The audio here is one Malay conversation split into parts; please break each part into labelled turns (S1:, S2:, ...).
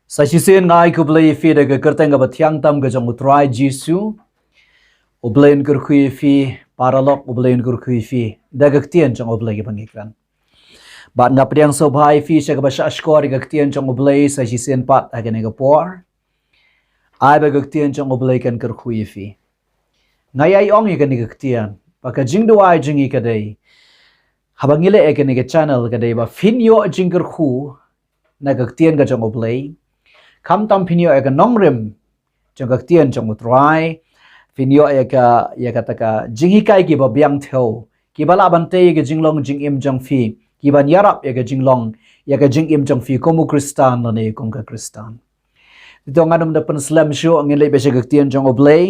S1: Sa sisen ngai ku blai fi de kerteng ga bathiang tam ga jong utrai jisu oblain kur khui fi paralok oblain kur khui fi da ga tien jong oblai ga bangikran ba na priang so bhai fi se ga ba shkor ga tien jong oblai sa sisen pat aga ne ga por ai ba ga tien jong oblai kan kur khui fi ngai ai ong ga ni ga tien ba ka jing do ai jing i ka dei habangile e ga ni ga channel ga dei ba fin yo jing kur khu na ga tien ga jong oblai kam tam pinyo eka nongrem jong kak tien jong utrai pinyo eka taka jinghikai ki ba biang theo ki bala bante eka jinglong jing im jong fi ki ban yarap eka jinglong eka jing im jong fi komu kristan lane kong ka kristan ito nganum da penslam show ngin lei bese kak tien jong oblay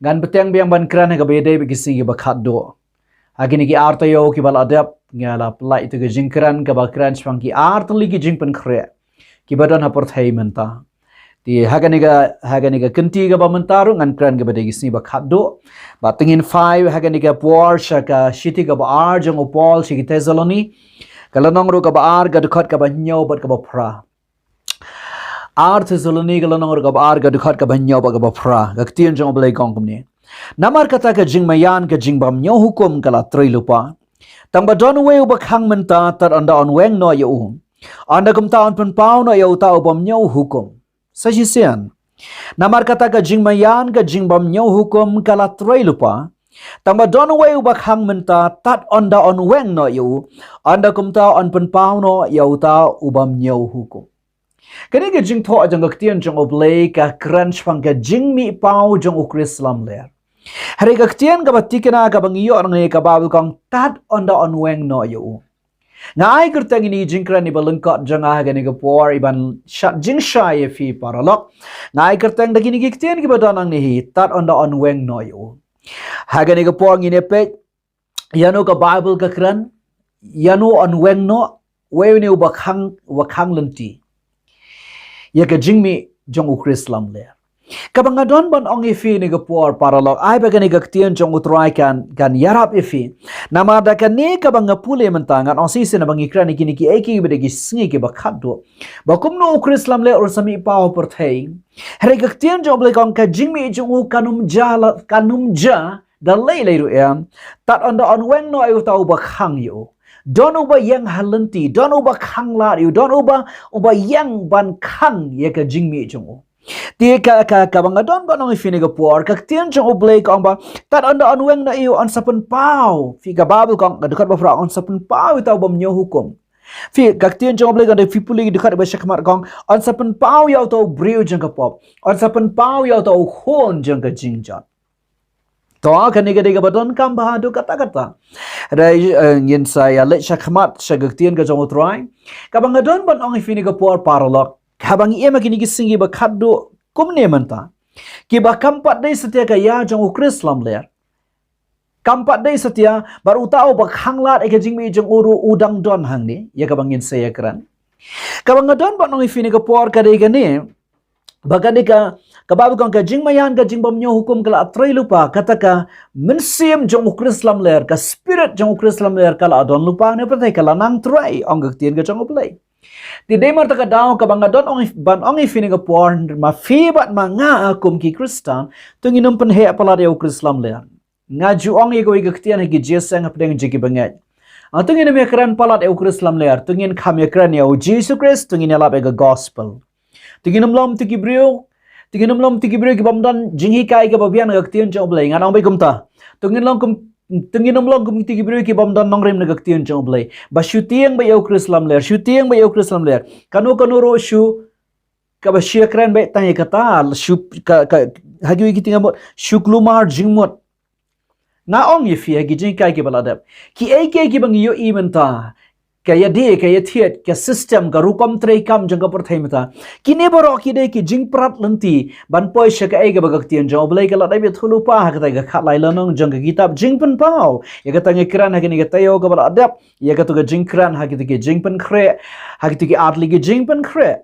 S1: ngan beteng biang ban kran eka bede be kisi ba khaddo agini ki artayo ki bala adap ngala plai itu ke jingkran ka ba kran swang ki artli ki jing pen khre ki badan hapor thai menta ti haganiga kanti ga ba mentaru ngan kran ga badegi sni ba khaddo ba tingin 5 haganiga por shaka shiti ga ba ar jong opol shi tezaloni kalanong ro ga ba ar ga dukhat ga ba nyaw bat ga ba phra ar tezaloni kalanong ro ga ba ar ga dukhat ga ba nyaw ba ga ba phra ga tien jong blai kong kumni namar kata ga jing mayan ga jing bam nyaw hukum kala trilupa tang ba don we ba khang menta tar anda on weng no ya anda kumtaon pen pau no ya utau bam nyau hukum sajisian namar kata ka jing mayan ka jing bam nyau hukum kala trei lupa tamba don we ubak hang menta tat onda on weng no yu anda kumtaon pen pau no ya utau ubam nyau hukum kani ka jing tho jang ka tien jang oblay ka crunch pang ka jing mi pau jang ukrislam ler hari ka tien ka batikena ka bangiyo nang ka babul kong tat onda on weng no yu na ai kerteng ini jingkran ni balengkot janga gani ga por iban shat jing shai fi paralok na ai kerteng dagi ni giktien ki badanang ni tat onda on weng noyo ha gani ga por ngine pe yano ka bible ka kran yano on weng no we ni wakhang lenti ya ka jingmi jong ukrislam le kabang adon ban ong ifi ni ga por paralok ai ba gani ga ktien jong utrai kan yarap ifi nama da kan ni kabang pule mentangan on sisi na bangi krani kini ki eki be gi sngi ki ba khaddo ba kumno ukrislam le or sami pau per thei hre ga ktien jong le kong ka jingmi jong kanum ja da lei ru em tat on weng no ayu tau ba khang yo don uba yang halanti don uba khang la yu don uba yang ban khang ye ka jingmi jong ti ka bang adon ba nong ifini ga por ka tien jong oblay kong ba tat anda on weng na iyo on sapen pau fi ga babul kong ga dekat ba fra on sapen pau tau bam nyo hukum fi ka tien jong oblay ga de fi puli dekat ba shakmar kong on sapen pau yaw tau briu jong ka pop on sapen pau yaw tau khon jong ka jingjat to ka ni ga de ga badon kam ba do kata rai ngin saya le shakmat shagak tien ga jong utrai ka bang adon ban ong ifini ga por paralok habang ia makini gisingi ba khaddo kumne manta ki ba kampat dei setia ka ya jong ukrislam ler kampat dei setia bar utau ba khanglat e ka jingmi jong uru udang don hang ni ya ka bangin saya kran ka bang don ba nong ifini ka por ka dei ka ni bagani ka kababu kang ka jingmayan ka jingbam nyo hukum kala atray lupa kata ka mensim jong ukrislam ler ka spirit jong ukrislam ler kala adon lupa ne patay kala nang try ong gaktian ka jong uplay ti demar taka daw ka bang adon ong ifini ka por ma fibat ma nga akum ki kristan tunginum penhe pala de ukrislam ler nga ju ong ego gaktian ki jesang apdeng jiki banget tungin me kran pala de ukrislam ler tungin kham ye kran ya Jesus Christ tungin ala be gospel tinginum lom tigibriu ki bamdan jinghi kai ke babian gaktian jong blai nganong bai kumta tinginum lom kum tigibriu ki bamdan nongrem na gaktian jong blai ba shutieng bai ukrislam ler kanu ro shu ka ba shiakran bai tang kata shu ka hagi ki tingamot shuklumar jingmot na ong ye fi hagi jing kai ke baladap ki ki bang yo imenta kaya thiet ka system ka rupam trei kam jang ka porthai mata kine boro ki de ki jing prat lanti ban poi shaka ai ga bagak tien job lai ka la dai thulu pa ha ka ga khat lai lanong jang ka kitab jing pen pau ya ka tang kran ha ni ga tayo ka bala adap ya ka to ga jing kran ha ki jing pen khre ha ki atli ki jing pen khre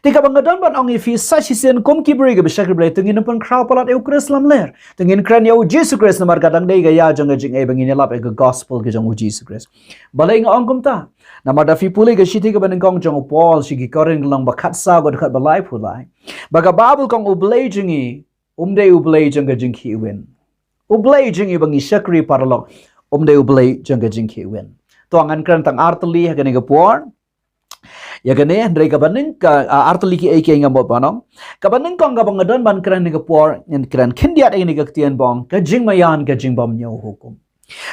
S1: Tika bangadon ban ong ifi sasisen kom kibri ga bishakri blay tungin pun kraw palat eu Chris lam ler. Tungin kran eu Jesus Christ namar kadang dei ga ya jong ga jing e bangin lap e ga gospel ga jong Jesus Christ. Balay nga ong kumta. Namar da fi puli ga shiti ga ban kong jong Paul shigi korin lang bakat sa ga dekat balay pulai. Baga babul kong ublay jingi umde ublay jong ga jing ki win. Ublay jingi bangi shakri paralok umde ublay jong ga jing ki win. To angan kran tang artli ha ga ni ga por. Ya gane Andre kabaning ka artli ki ake ngam banong kabaning kong gabang ngadon ban kran ni kapor yan kran kindiat ay ni kaktian bong ka jing mayan ka jing bom nyaw hukum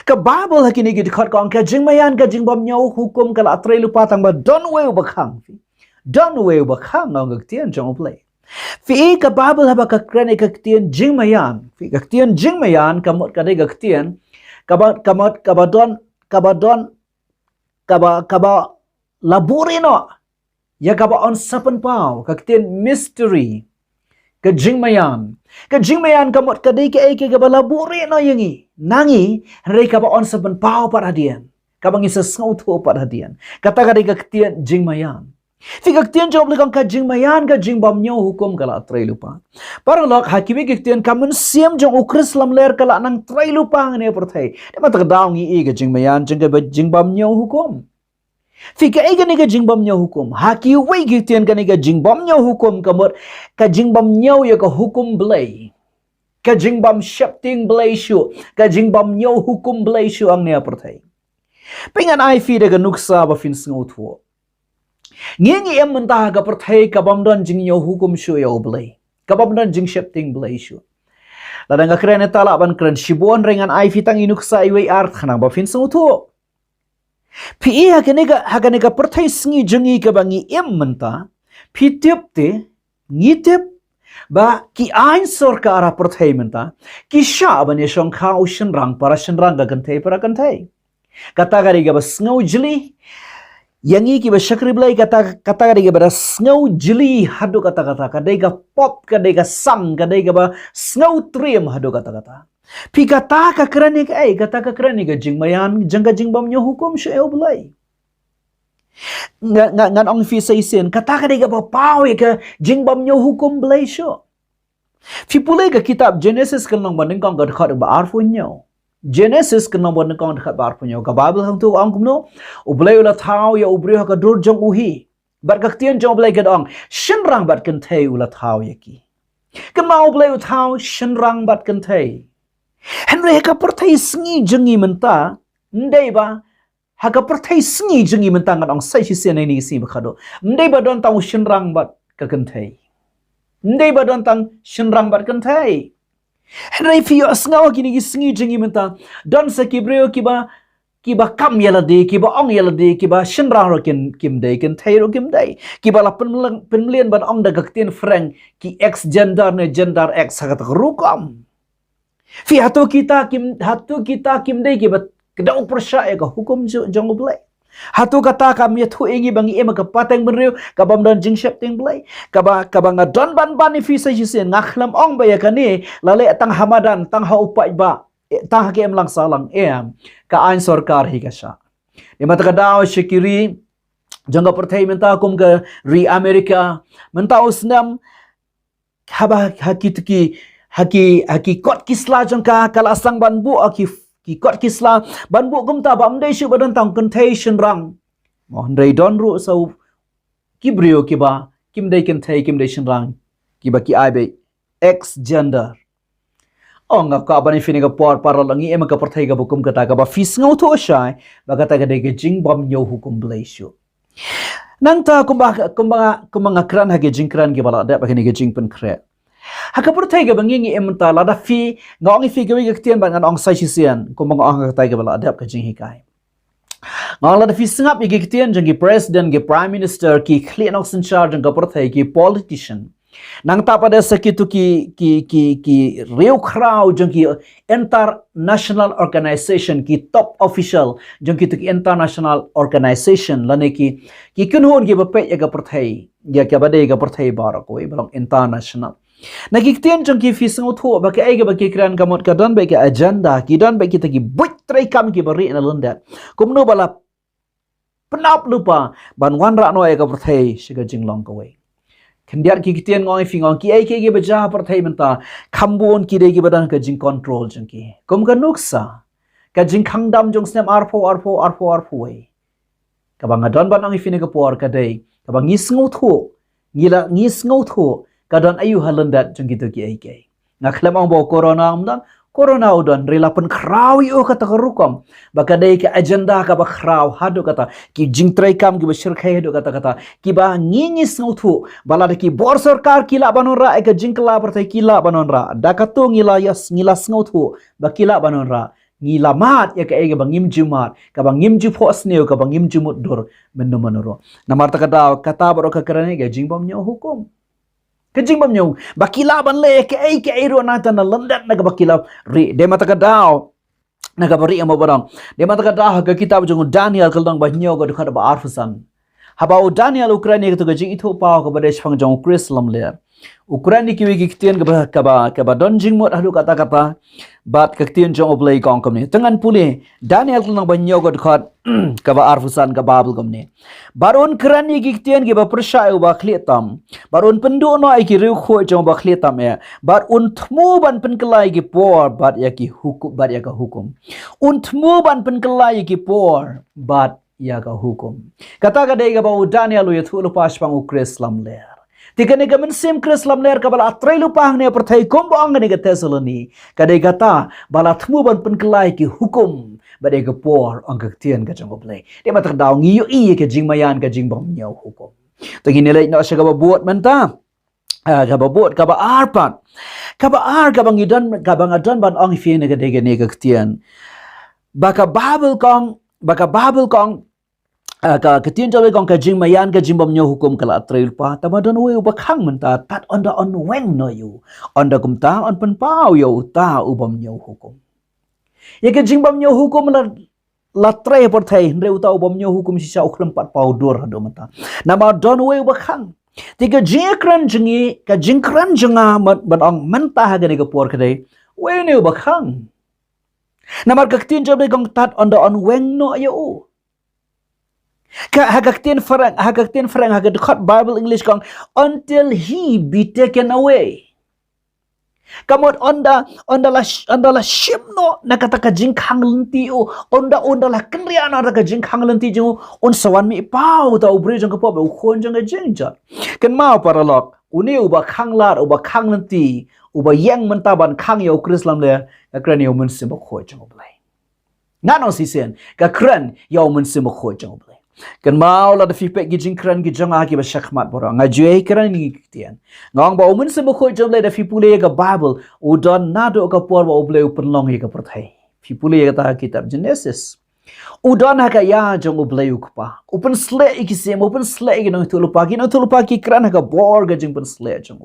S1: ka Bible hakini gid khat kong ka jing mayan ka jing bom nyaw hukum kala atre lupa tang ba don we bakhang ang kaktian jong play fi ka Bible haba ka kran kaktian jing mayan fi kaktian jing mayan kamot ka de kaktian kabadon laborino ya kaba on sapan pau kaktian mystery ka jingmayan kamot kadai ka eke kaba laborino yangi nangi rei kaba on sapan pau paradian kabang isa snauto paradian kata kadai kaktian jingmayan fi kaktian job lekang ka jingmayan ka jingbam nyo hukum kala trailupa paralok hakimi kaktian kamun siam jong ukris lam ler kala nang trailupa ngene perthai dema takdaw ngi ka jingmayan jingbam nyo hukum Fika ega ni ka jingbam nyaw hukum. Haki wei gitian ka ni ka jingbam nyaw hukum kamot ka jingbam nyaw ya ka hukum belay. Ka jingbam shapting belay syu. Ka jingbam nyaw hukum belay syu ang niya pertay. Pengan ai fi daga nuksa ba fin sngutuo. Ngengi em mentah ka pertay ka bamdan jing nyaw hukum syu ya belay. Ka bamdan jing shapting belay syu. Ladang ka kren etala ban kren shibuan rengan ai fi tang inuksa iwei art khanang ba fin sngutuo. Pi haganega pertai sengi jengi ka bangi em menta pi tip te ngitip ba ki ain sor ka ara pertai menta ki sha ban ye shong ka ushin rang ga gantai para gantai kata gari ga basngau jili yangi ki ba shakri blai kata gari ga ba snau jili hadu kata kadai ga pop kadai ga sang kadai ga ba snau trim hadu kata Pi kata ka kerani ka jingmayan jangka jingbam nyo hukum syo eo belai. Ngan ong fi saisen kata ka diga papaw ka jingbam nyo hukum belai syo. Fi pulai ka kitab Genesis kan nang banding kong dekat ba arfu nyo. Genesis kan nang banding kong dekat ba arfu nyo. Ka Bible hang tu ang kumno ublay ula thaw ya ubri ka dur jong uhi. Bar kaktian jong belai ka dong shinrang bat kan thai ula thaw ya ki. Kemau belai thaw shinrang bat kan thai. Henry haka pertai sengi jengi menta ndai ba haka pertai sengi jengi menta ngan ong sai sisen ni si bakado ndai ba don tang shinrang bat ka kentai ndai ba don tang shinrang bat kentai Henry fi asngaw kini sengi jengi menta don sa kibreo kiba kam yalade kiba ong yalade kiba shinrang ro kim dai kentai ro kim dai kiba la penmlian ban ong da gaktin frank ki x gender ne gender x haka rukom Fi hatu kita kim dei ki bat kedau persyaya ka hukum jong blai. Hatu kata kami tu ingi bangi ema ka pateng benriu ka bamdan jing shapting blai. Ka banga don ban fi sa jisen ngakhlam ong ba ya kani lale tang hamadan tang ha upai ba tang ha kem lang salang em ka ain sarkar hi ka sha. Ni mata ka daw shikiri jangga pertai menta kum ka ri Amerika menta usnam haba hakitki haki kot kisla jangka kalasang banbu ki kot kisla banbu gumta bamdei shu badan tang contation rang mondrei don ru so kibrio kiba kimdei shin rang kiba ki aibe x gender ong ka bani fini ga por paralangi em ka perthai ga bukum kata ka ba fis ngau tho shai ba kata ga de ga jing bam nyo hukum blai shu nang ta kumba kran ha ge jing kran ge bala da ba ni ge jing pen kre Haka pertai ga bangi ngi emta lada fi ngong fi ga wi tian ban ngan ong sai sisian ko mong ong ka tai ga bala adap ka jing hikai ngong lada fi singap gi tian jang gi president gi prime minister ki clean oxen charge jang ga pertai ki politician nang ta pada sakitu ki real crowd jang ki international organization ki top official jang ki international organization lane ki kunhon gi bape ya ga pertai ya ka bade ga pertai bar ko belong international Nagiktian jang ki fisang utho ba ka aiga ba ki kran kamot ka don ba ki agenda ki don ba ki tagi buit tray kam ki bari na lundat kumno bala penap lupa ban wan ra no aiga perthai shiga jinglong ka wei kendiat ki kitian ngoi fingong ki ai ki baja parthai menta khambon ki de ki badan ka jing control jeng ki kom ka nuksa ka jing khangdam jong snam arfo wei ka bang adon ban ang ifine ka por ka dei ka bang ngis ngau thu ka don ayu halandat jeng ki to ki ai ki nga khlam ang bo corona amdan corona udon rela pen kraw yo kata kerukom baka dei ke agenda ka ba kraw hadu kata ki jingtrai kam ki bashir khai hadu kata ki ba ngingi snuthu bala de ki bor sarkar kila banon ra ek jingkla partai kila banon ra dakatu ngila yas ngila snuthu ba kila banon ra ngila mat ya ka ege bangim jumat ka bangim ju phos neu ka bangim jumut dur menno manoro namar kata baro ka karane ge jingbom nyo hukum kejing bam nyong bakila ban le ke ai ro na tan landat na bakila ri de mata ka daw na ka bari amo barang de mata ka daw ka kitab jong Daniel kaldang ba nyo go khad ba arfusan haba Daniel Ukraine ke to jing itho pa ko ba de phang jong Chrislam le Ukraine ki wi ki tien ka ba don jing mot hadu kata bat ka tien jong oblay kong kom ni tangan puli Daniel kaldang ba nyo go khad ka ba arfusan ka babul kom ni baron krani ki tien ki ba persai ba khletam baron pendu no ai ki riu kho jong ba khletam e bar un thmu ban pen klai ki por bat ya ki hukum bat ya ka hukum un thmu ban pen klai ki por bat ya ka hukum kata ka dei ga ba Daniel yu thulu pas pang Chrislam ler tikane ga men sim Chrislam ler ka bala atrai lu pang ne perthai kom ba ang ne ga tesaloni ka dei gata bala thmu ban pen klai ki hukum bade ga por ang ka tien ga jong oblay de matak daw ngi yu i ke jing mayan ka jing bom nyau hukum to gini le no sha ga ba buat menta ka ba buat ka ba arpat ka ba ar ka bang idan ka bang adan ban ang fi ne ga de ga ne ga tien baka babel kong ka ketien jawe kong ka jing mayan ka jing bom nyau hukum kala trail pa tamadon we ba khang menta tat onda on weng no yu onda kum ta on pen pau yo ta u bom nyau hukum ye ke jing bom nyau hukum la tre por thai reu ta bom nyau hukum si sa ukhlam pat pau dor hado mata nama don we ba khang tiga jingkran jingi ka jingkran jinga ban ong menta ha gane ka por kdai we ne ba khang namar ka tin job kong tat onda on weng no yo ka hagaktin farang hagat Bible English kong until he be taken away kamot onda la shimno nakata ka jing khang lenti o onda la kenriana ra ka jing khang lenti jo on sawan mi pau ta ubri jong ko ba khon jong jing ja ken mau paralok uni uba khang lar uba khang lenti uba yang mentaban khang yo Chrislam le ka kran yo mun sim ko jong blai ngano si sen ka kran yo mun sim ko jong blai ken mau la da fi pe gi jing kran gi jong a ki ba shakmat bora nga jue kran ni tian ngong ba mun sim ko jong le da fi pule ga Bible u don na do ka por ba uble upun long hi ka prathai fi pule ga ta kitab Genesis u don ha ka ya jong uble ukpa upun sle ki sem upun sle gi no tulupa ki kran ha ka bor ga jing pun sle jong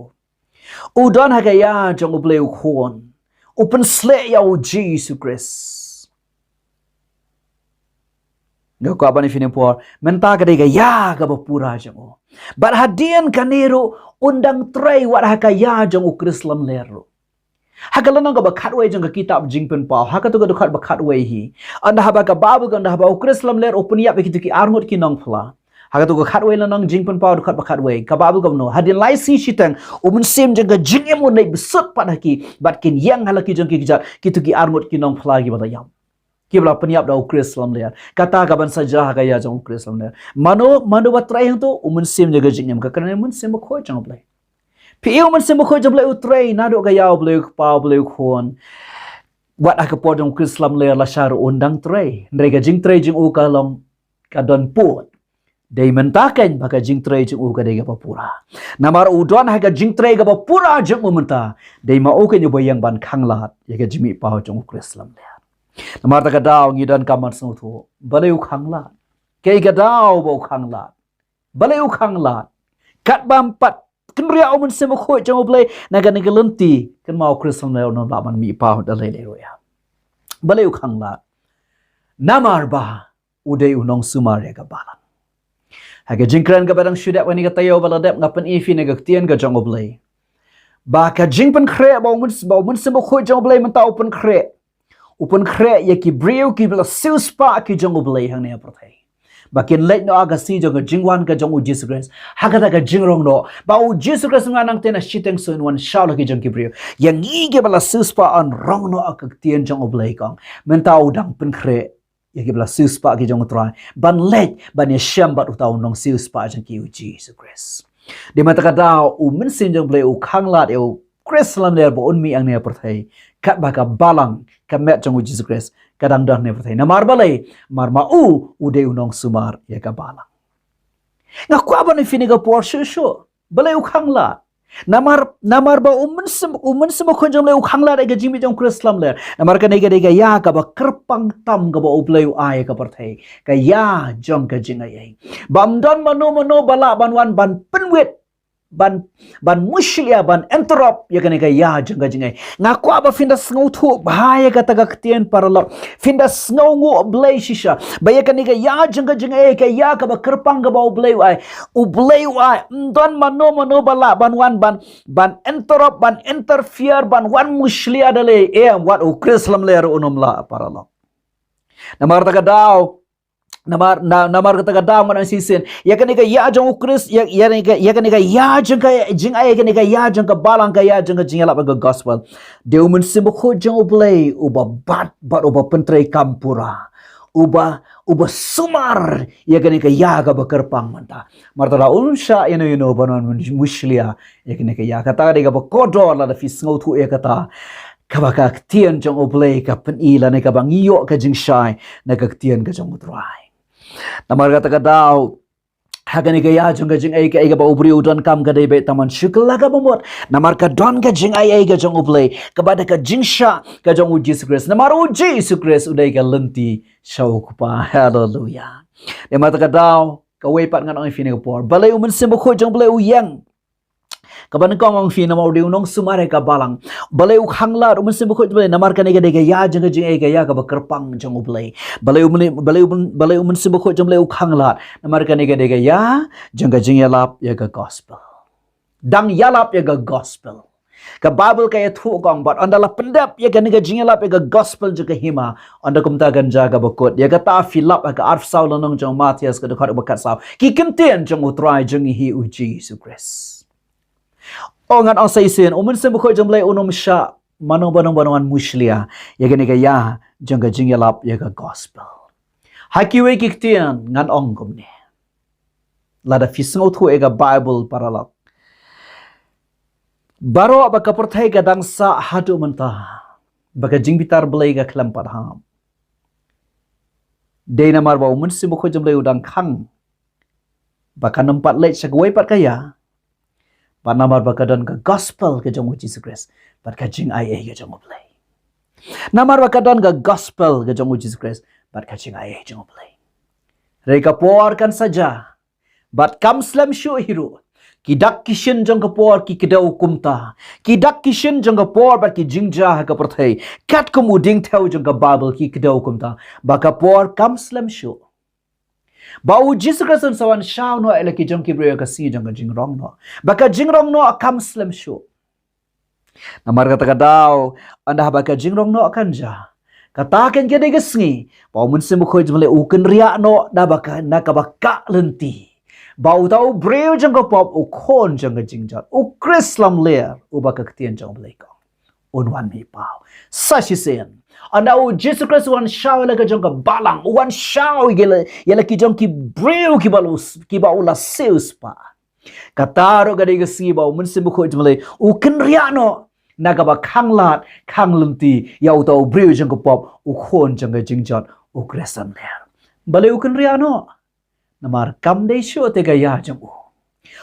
S1: u don ha ka ya jong uble ukhon upun sle ya u Jesus Christ Gak apa ni fini por menta ka dega ya ka pura jango bar hadian kanero undang trai wat haka ya jango Chrislam lero haka lanang ka bakhat we jang kitab jingpen pau haka to ka bakhat we hi anda haba ka babu ka anda haba Chrislam ler open ya be ki armut ki nong phla haka to ka khat we lanang jingpen pau khat bakhat we ka babu ka no hadin lai si shitang umun sim jang ka jingem mo nei besut pat haki bat kin yang halaki jang ki jat ki to ki armut ki nong phla gi bala yam kibla peniap da Chrislam le kata ka ban saja ka ya jong Chrislam le mano batrai hang to umun sim jaga jingem ka kana mun sim ko jong blai pi umun sim ko jong blai utrai na do ka ya blai pa blai khon wat aka po jong Chrislam le la shar undang trai ndai ka jing trai jing u ka long ka don pot dei mentaken baka jing trai jing u ka dei ka papura namar udon ha ka jing trai ka papura jong umenta dei ma o ka nyu bayang ban khanglat ya ka jimi pa jong Chrislam le namar ta kadao ngidan kamar snu thu baleu khangla kei kadao bo khangla baleu khangla kat bam pat kenria umun sem kho jong blai naga ni galenti kan mau Chrislam le no la man mi pa da le le roya baleu khangla namar ba udai unong sumare ka balan haga jingkran ka barang shudat wani ka tayo baladep ngapan ifi naga tien ka jong blai ba ka jingpan khre ba umun sem kho jong blai man ta open khre upun khre ya ki breu ki bla siu spa ki jong oblay hang ne prathai Bakin late no aga si jong jingwan ka jong Jesus Christ. Hakata ka jingrong no. Ba u Jesus Christ nga nang tena shiteng so in one shaw lagi jong kibriyo. Yang ige bala suspa an rong no akak tien jong oblay kong. Menta udang penkre. Yagi bala suspa ki jong try. Ban late ban ye shambat utaw nong suspa jong ki u Jesus Christ. Di mata ka daw u mensin jong blay u kanglat u Chris lam ler bo unmi ang ne perthai. Kat baka balang ka met jong u Jesus Christ. Kadang dah ne perthai. Namar balay marma u ude unong sumar ya ka balang. Nga kwa ba ni finiga por shusho. Balay u kanglat. Namar ba umen sem ko jong le u kanglat ga jimi jong Chris lam ler. Namar ka nega dega ya ka ba kerpang tam ga ba ublay u ay ka perthai. Ka ya jong ka jingay. Bam don mano bala ban penwit. Ban muslia ban enterop ya kan ya jengga jengai ngaku aba finda sngo thu bahaya kata gaktian paralok finda sngo ngu blay shisha baya kan ya jengga jengai ka ya ka ba kerpang ga ba blay ai don mano bala ban enterop ban interfere ban wan muslia dale what u krislam ler unum la paralok namar ta daw namar kata daw man sisin ya kan ya jong ukris ya kan ya jong ay kan ya jong balang ka ya jong jingala ba gospel deu men simbo ko jong oblay uba bat uba pentrei kampura uba sumar ya kan ya ga bakerpang manta martara unsha you know banon mushlia ya kan ya kata de ga kodor la da fisngo tu e kata kabaka tian jong oblay ka penila ne ka bangiyo ka jing shai na ka tian ka jong utrai namar kata ka daw hagani ka ya jong ka jing ay ka ba ubri udon kam ka dai be taman shukla ka bomot namar ka don ka jing ay ka jong ublay ka bada ka jing sha ka jong u Jesus Christ namar u Jesus Christ uday ka lenti shaw ko pa hallelujah namar ka daw ka way pat ngan ang fini ko por balay umen simbo ko jong balay u yang kaban kong ang fina mau diunong sumare ka balang balay u hanglar umen simbo ko balay namar ka nega dega ya jeng ay ka ya ka bakerpang jong ublay balay umen simbo ko jong balay u hanglar namar ka nega dega ya jeng yalap ya ka gospel dang yalap ya ka gospel ka Bible kaya thu kong but andala pendap ya ka nega jeng yalap ya ka gospel juga hima anda kumta ganja ka bakot ya ka ta filap ka arf saw lanong jong Matias ka dekat bakat saw ki kenten jong utrai jeng hi u Jesus Christ. O ngan ang saysin, umun sa bukoy jom lay unom siya, manong muslia, yaga niga ya, jangga jingyalap yaga gospel. Hakiwe kiktian, ngan ong gumni. Lada fisngo tu ega Bible paralak. Baro baka pertay ka dang sa hadu menta, baka jingbitar belay ka kelampar ham. Day na marba umun sa bukoy jom lay udang kang, baka nampat late siya gaway pat kaya, Panamar bakadan ka gospel ka jong Jesus Christ, but ka jing ay ka jong oblay. Namar bakadan ka gospel ka jong Jesus Christ, but ka jing ay jong oblay. Reka por kan saja, but kam slam shu hiru. Kidak kishin jong ka por ki kidaw kumta. Kidak kishin jong ka por but ki jingja ka perthay. Kat kumuding teo jong ka Bible ki kidaw kumta. Baka por kam slam shu. Bau Jesus Christ sawan shaw no elaki jong kibriyo ka si jong ka jingrong no. Baka jingrong no kam slam shu. Namar kata daw anda baka jingrong no kanja. Katakan ka degasngi. Bau mun simukoy jmale uken riya no da baka nakabaka lenti. Bau tau breu jong ka pop u kon jong ka jingjat. U Chris lam ler u baka ktian jong bleko. Unwan mi pau. Sashi sen. Anda u Jesus Christ wan shaw la ka jong ka balang wan shaw yala ki jong ki breu ki balu la seus pa kataro ga de si ba mun sim ko jmale u ken riano naga ba khanglat khanglumti yau to breu jong ka pop u khon jong ka jingjot u kresan ler bale u ken riano namar kam de sho te ga ya jong u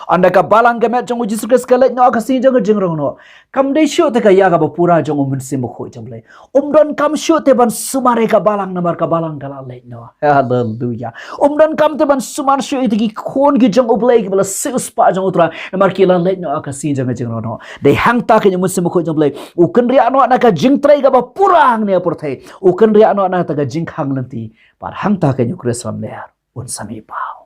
S1: anda ka balang ga met jong u Jesus Christ ka let no ka si jong jingrong no kam de sho te ka ya ga ba pura jong u mun sim ko jmale don kam sho te ban sumare ka balang namar ka balang ka let no hallelujah don kam te ban sumar sho ite ki khon ki jong u blai ki bala sis pa jong utra namar ki la let no ka si jong jingrong no de hang ta ka mun sim ko jmale u ken ria no na ka jing trai ga ba purang ne por thai u ken ria no na ta ga jing khang lanti par hang ta ka nyu kresam ler un sami pau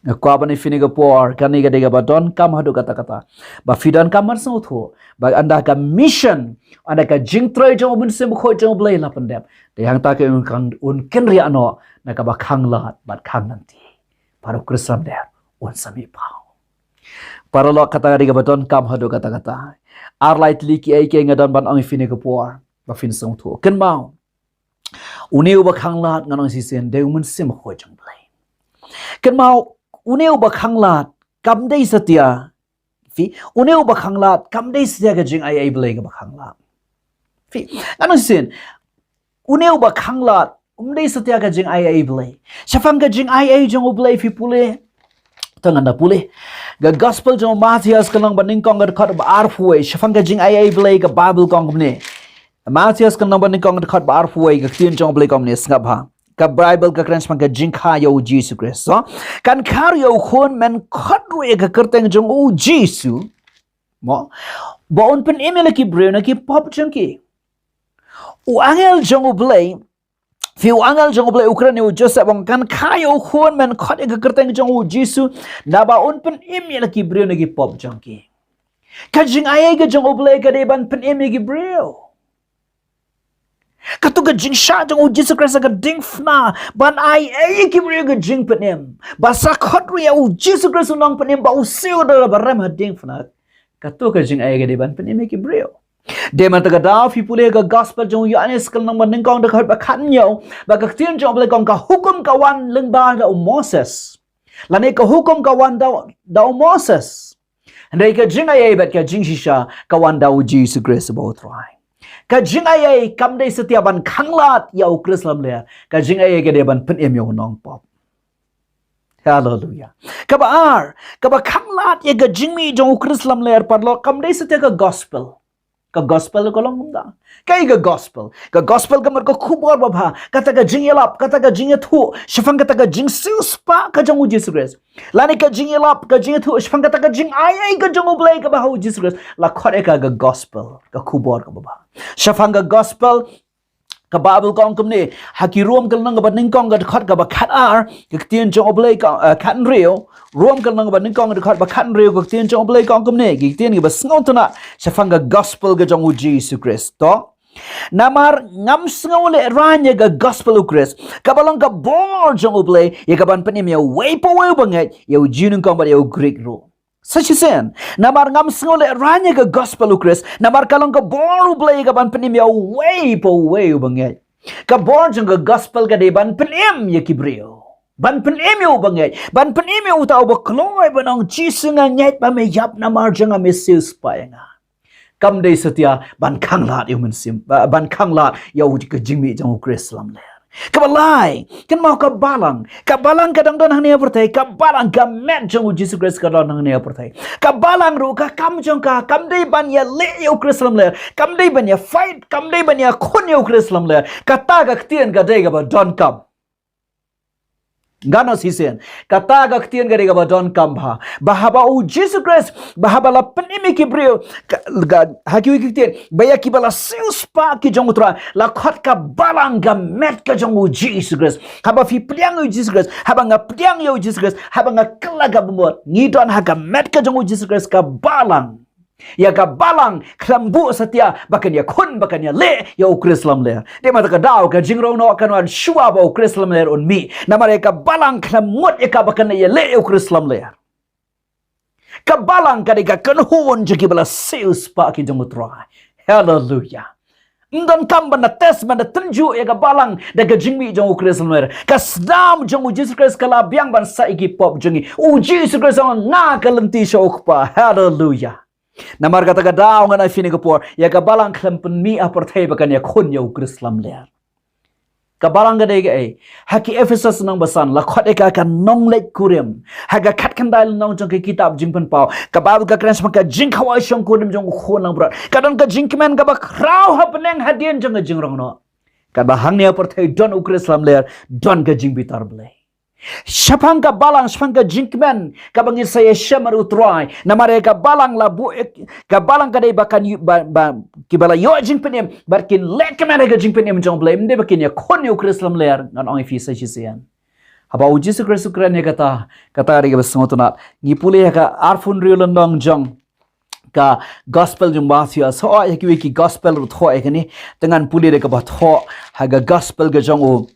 S1: Kwa bani fini ga por kani ga dega ba don kam hadu kata-kata. Ba fidan kamar sang utho. Ba anda ka mission, anda ka jingtroy jong mun sem kho jong blai la pandep. De hang ta ke un ken ri ano na ka ba khang lat bat khang nanti. Paru krisam der un sami pau. Para lo kata dega ba don kam hadu kata-kata. Ar light liki ai ke ngadon ban ang fini ga por. Ba fin sang utho. Ken mau. Uniu ba khang lat nganong si sen de mun sem kho jong blai. Ken mau uneu ba khanglat kam dei satia fi uneu ba khanglat kam dei satia ga jing ai blai ga ba khanglat fi ano sin uneu ba khanglat dei satia ga jing ai blai shafang ga jing ai jong blai fi pule tanganda pule ga gospel jong Matthias kanang baning kong ga khat ba arfuai shafang ga jing ai blai ga bible kong ne Matthias kanang baning kong ga khat ba arfuai ga tin jong blai kong ne snap ha ka Bible ka krans ka jingkha yo Jesus Christ so kan khar yo khon men khodru e ka kerteng jong o Jesus mo bo on pen email ki breu na ki pop jong ki o angel jong o blai fi o angel jong o blai Ukraine o Joseph bang kan kha yo khon men khod e ka kerteng jong o Jesus na ba on pen email ki breu na ki pop jong ki ka jing ai ga jong o blai ka de ban pen email ki breu Katuga jing sha jong Jesus Christ ga ding fna ban ai ki bri ga jing penem basa khotri u Jesus Christ nong penem ba u siu da baram ha ding fna katuga jing ai ga de ban penem ki bri de man ta ga da fi pule ga gospel jong Ioanis kal nong ban ning kong da khat ba khan yo ba ga tien jong ble kong ka hukum ka wan leng ba da Moses la ne ka hukum ka wan da Moses ndai ka jing ai ba ka jing shisha ka wan da u Jesus Christ ba try ka jing ai kam dei setia ban khanglat yau krislam le ka jing ai ke de ban pen em yo nong pop hallelujah ka ba khanglat ye ga jing mi jong krislam le par lo kam dei setia ka gospel ko long da kai ga gospel ka mar ko khubor ba bha kata ka jing yelap kata ka jing thu shifang kata ka jing siu spa ka jong Jesus Christ lani ka jing yelap ka jing thu shifang kata ka jing ai ka jong blai ka ba hu Jesus Christ la khore ka ga gospel ka khubor ka ba shifang ka gospel ka Bible kong kumni haki rom kal nang ba ning kong ga khat ka ba khat ar ka tien jong blai ka khat rio rom kal nang ba ning kong ga khat ba khat rio ka tien jong blai kong kumni ki tien ga ba sngon tuna shifang ka gospel ga jong Jesus Christ to namar ngam sngon le ranya ga gospel u Christ ka balong ka bor jong blai ye ka ban panim ya way po way bangai ye jinung kong ba ye Greek ro Such sen namar ngam sngole ranya ga gospel u Christ namar kalong ka boru blay ka ban penim ya way po way bangai ka bor jong ga gospel ka de ban penim ya kibrio ban penim yo bangai ban penim yo tao ba kloy banong Jesus nga nyait ba me yap namar jong a mesis pa nga kam de satia ban khanglat yo men sim ban khanglat yo ka jingmi jong Christ lam le kabalai kan mau kabalang kadang don hang ne pertai kabalang ka met jong Jesus Christ ka don hang ne pertai kabalang ru ka kam jong ka kam dei ban ya le yo Christ lam le kam dei ban ya fight kam dei ban ya khon yo Christ lam le kata ga tien ga dei ga ba don kam Gano sisen kata ga tien ga dei ga ba don kam ba u Jesus Christ ba la penimi ki brio ga hakiwi ki tien ba ya ki bala sius pa ki jong utra la khot ka balang ga met ka jong u Jesus Christ haba fi pliang u Jesus Christ haba nga pliang yo Jesus Christ haba nga kala ga bumot ni don ha ga met ka jong u Jesus Christ ka balang ya ka balang klambu satia bakan ya khun bakan ya le ya u Christ lam le de ma ka daw ka jingrong no kan wan shua ba u Christ lam le on mi na ma ka balang klamut ya ka bakan ya le u Christ lam le ka balang ka de ka kan hon je ki bala sales pa ki jong utra hallelujah Ndon kam bana test bana tunju ya ka balang da ka jingmi jong u Christ lam le ka sdam jong u Jesus Christ kala biang ban sa iki pop jongi u Jesus Christ on na ka lenti shok pa hallelujah Namar kata ka daw nga na fini ko por ya ka balang klampen mi aportay ba kanya kun yo Krislam ler ka balang ga dei ga haki Ephesus nang basan la khot ka ka nong lek kurim haga khat kan dal nong jong ke kitab jingpan pau ka bab ka krans ka jing khawa shong kurim jong khon nang bra kadang ka jingkmen ka ba kraw hapneng hadien jong jingrong no ka ba hang ne aportay don u Krislam ler don ka jing bitar blai Shapang ka balang shapang ka jinkmen ka bangin saya shamar utrai namare ka balang labu ka balang ka dei bakan ki bala yo jinkpenem barkin lek ka mena ka jinkpenem jong blame de bakin ya kon yo Krislam ler ngan ong fi sa chisian Haba uji sukren ya kata ri ga sengotonat ngipuli ka arfun riulan dong jong ka gospel jong Matthew so ya ki gospel ru tho ekani dengan puli de ka ba tho haga gospel ga jong u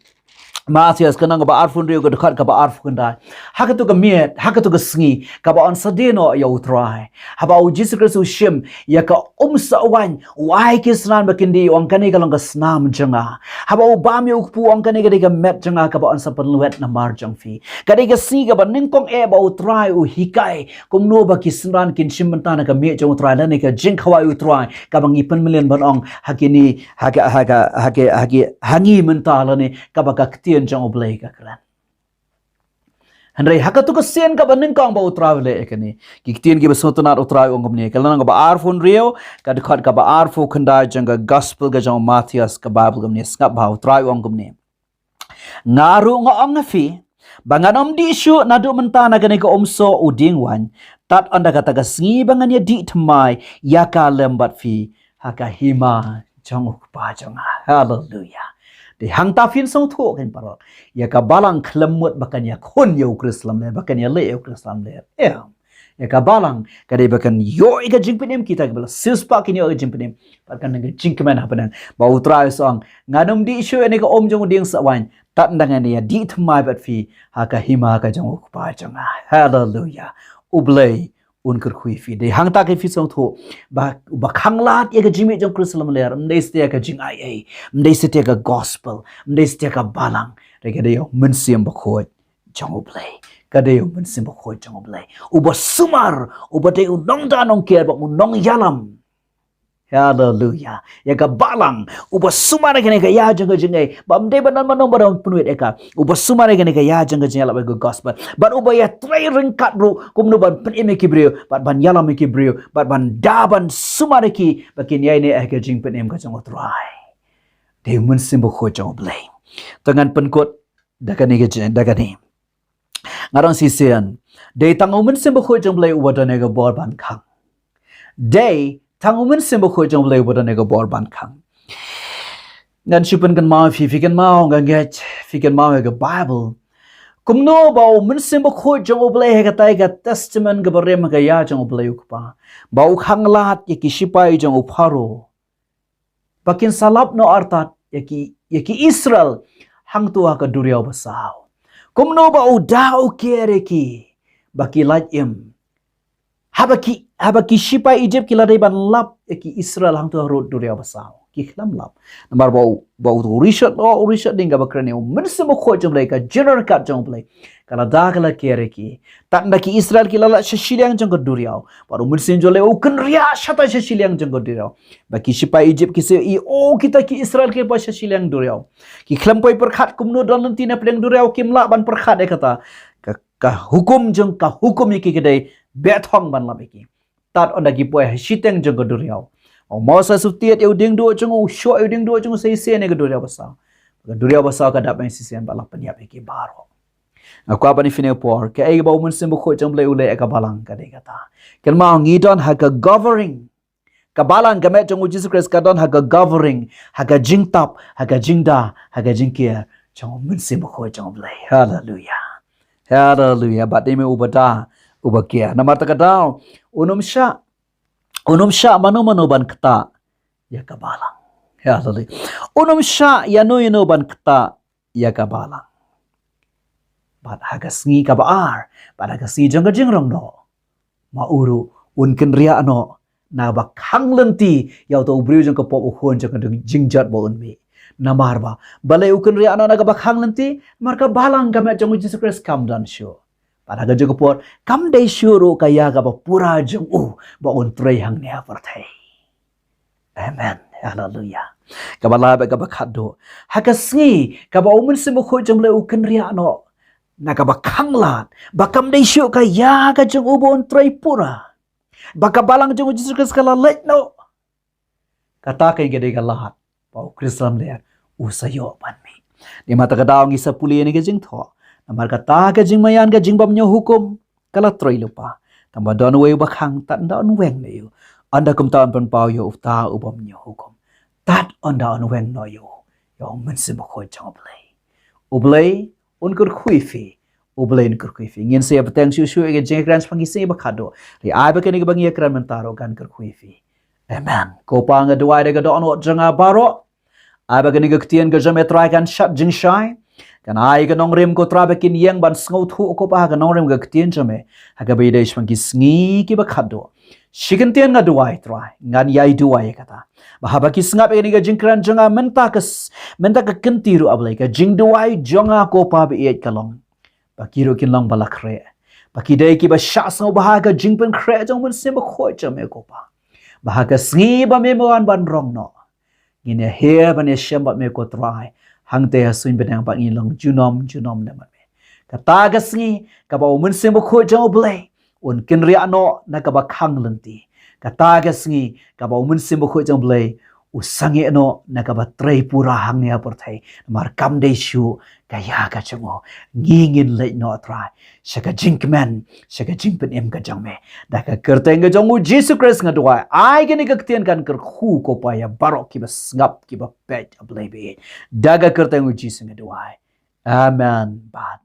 S1: Matthew kanang ba arfun riu ga dekat ka ba arfun da hakatu ga miet hakatu ga sngi ka ba on sadeno ya utrai haba uji sukren shim ya ka sa wan wai ki snan ba kindi ong kani ka long ga snam janga haba ubam yu pu ong kani ga met janga ka ba on sa perluet na mar jong fi ka ga si ga ba ningkong e ba utrai u hikai kum no ba ki snan kin shim mentana ka me jong utrai la ni ka jing khawai utrai ka bang ipen million ban ong hakini hangi mentala ni ka ba ka jong oblay ka kran Handai hakatu ka sen ka banin kang ba utrai le ekani kiktin ki basotonat utrai ongom ni kalana ba arfun rio ka dekat ka ba arfu khanda jang gospel ga jong Matthias ka bible gam ni skap ba utrai ongom ni ngaru ngong fi banganom di shu nadu mentana gani ka omso uding wan tat anda kata ka sngi bangan ya di tmai ya ka lembat fi haka hima jong ukpa jong hallelujah di hang tafin song tho kan parok ya ka balang klemut bakan ya khon yo krislam le bakan ya le yo krislam le ya ka balang ka de bakan yo iga jingpenem kita bala sispa kin yo jingpenem bakan nang jingkeman hapanan ba utrai song ngadom di issue ne ka om jong ding sawan tat ndangan ya di thmai bat fi ha ka hima ka jong ukpa jong hallelujah ublay unkar khui fi de hang ta ke fi song tho ba khanglat ye ga jimi jong krislam le mdei ste ka jing ai mdei ste ka gospel mdei ste ka balang re ga de yo mensim ba khoi jong ublay ka de yo mensim ba khoi jong ublay uba sumar uba de unong da nong ke ba unong yalam hallelujah ya ka balang uba sumara gane ka ya jang jing ba mdei ba nan manong ba punuit eka uba sumara gane ka ya jang jing la ba gospel but uba ya trai ringkat ru kumno ban pen ki brio but ban yalam ki brio but ban daban sumara ki bakin yai ne ka jing pen ka jang trai de mun simbo kho jang blai tangan penkot dakani ke dakani ngarang sisian de tang mun simbo kho jang blai uba dane ga bor ban khang de tang umen simbo kho jong blai boda nego bor ban khang ngan chupen kan ma fi kan ma ngan get fi kan ma ga bible kumno ba umen simbo kho jong blai ga tai ga testament ga bare ma ga ya jong blai ukpa ba u khang lat ye ki sipai jong upharo bakin salap no artat ye ki Israel hang tua ka duriau basau kumno ba u dau kere ki baki lajim habaki shipa Egypt kila dai ban lap ki Israel hang tu rod duria basau ki khlam lap nambar bau rishat ding ga bakrane men se mo kho jom lai ka general kat jom lai kala da kala kere ki tanda ki Israel kila la shashiliang jong duria baru men sin jole o kan ria shata shashiliang jong duria baki shipa Egypt ki se kita ki Israel ke pa shashiliang duria ki khlam poi perkhat kumno don lantina pleng duria kimla ban perkhat e kata ka hukum ki kedai bethong ban labeki tat onda gi poi shiteng jong duriau o mosa sutiet eu ding do jong o sho eu ding do jong sei se ne duriau basa ka dap si sen bala panyap ki baro akwa bani fine por ke ai ba mun sim kho jong blai ule ka balang ka de kata ken ma ngi don ha ka governing ka balang ka me jong Jesus Christ ka don ha ka governing ha ka jingtap ha ka jingda ha ka jingkia jong mun sim kho jong blai hallelujah bat me ubada ubakia nama takadao unum sha mano ban kata ya kabalang hallelujah unum sha yano ban kata ya kabalang bat hagasngi kabaar bat hagasi jang rong no mauru unken ria no na ba khanglenti yaw to briu jang ka pop khon jang jingjat bo unmi namar ba balai ukun ria no na ka ba khanglenti marka balang ka me jang Jesus Christ come down show para ga jogo por kam dei shuru kaya ga ba pura jong ba on trei hang ne avertai amen hallelujah ka ba la ba ga ba khado hagasngi ka ba umun sim kho jom le ukun ria no na ka ba khanglat ba kam dei shu kaya ga jong bon trei pura ba ka balang jong Jesus Christ kala let no kata kai ga de ga lahat ba krislam le usayo pan mi di mata ka daong isa puli ni ga jing tho namar kata ka jing mayan ka jing bam nyo hukum kala troi lupa tamba don we bakhang tan don weng ne yo anda kum tan pan pau yo ta ubam nyo hukum tat anda on weng no yo men sim kho chang oblay un kur khui fi ublain kur khui fi ngin se batang shu shu ge jeng kran pangi se ba khado ri ai ba keni bangi kran mentaro kan kur khui fi amen ko pa nga duai de ga do no janga baro ai ba keni ga ktien ga jam etrai kan shat jing shai kan ai ga nong rim ko tra ba kin yang ban sngo thu ko pa ga nong rim ga ktien jame ha ga be deish pangi sngi ki ba khado shikin tien nga duai trai ngan yai duai kata bahaba ki sngap ini ga jingkran janga menta ka kentiru ablai ka jing duai jonga ko pa be et kalong bakiro kin long balakre baki dai ki ba sha so bahaga jingpen kre jong mun sim khoi chame ko pa bahaga sngi ba me mo an ban rong no ngine he ba ne shem ba me ko trai hangte suin benang ba ngi long junom ne ma me ka ta ga sngi ka ba mun sim khoi jong blai un kin ri ano na ka ba khang lenti ka ta ga sngi ka ba mun sim khoi jong blai usangi no na ka ba trei pura hang ne apor thai mar kam dei shu ka ya ka chamo ngingin le no try shaka jinkman shaka jinkpen em ka jangme da ka kerteng ga jongu Jesus Christ nga dua ai ga ni ga ktien kan ker khu ko pa ya barok ki ba ngap ki ba pet ablebe da ga kerteng Jesus nga dua amen bad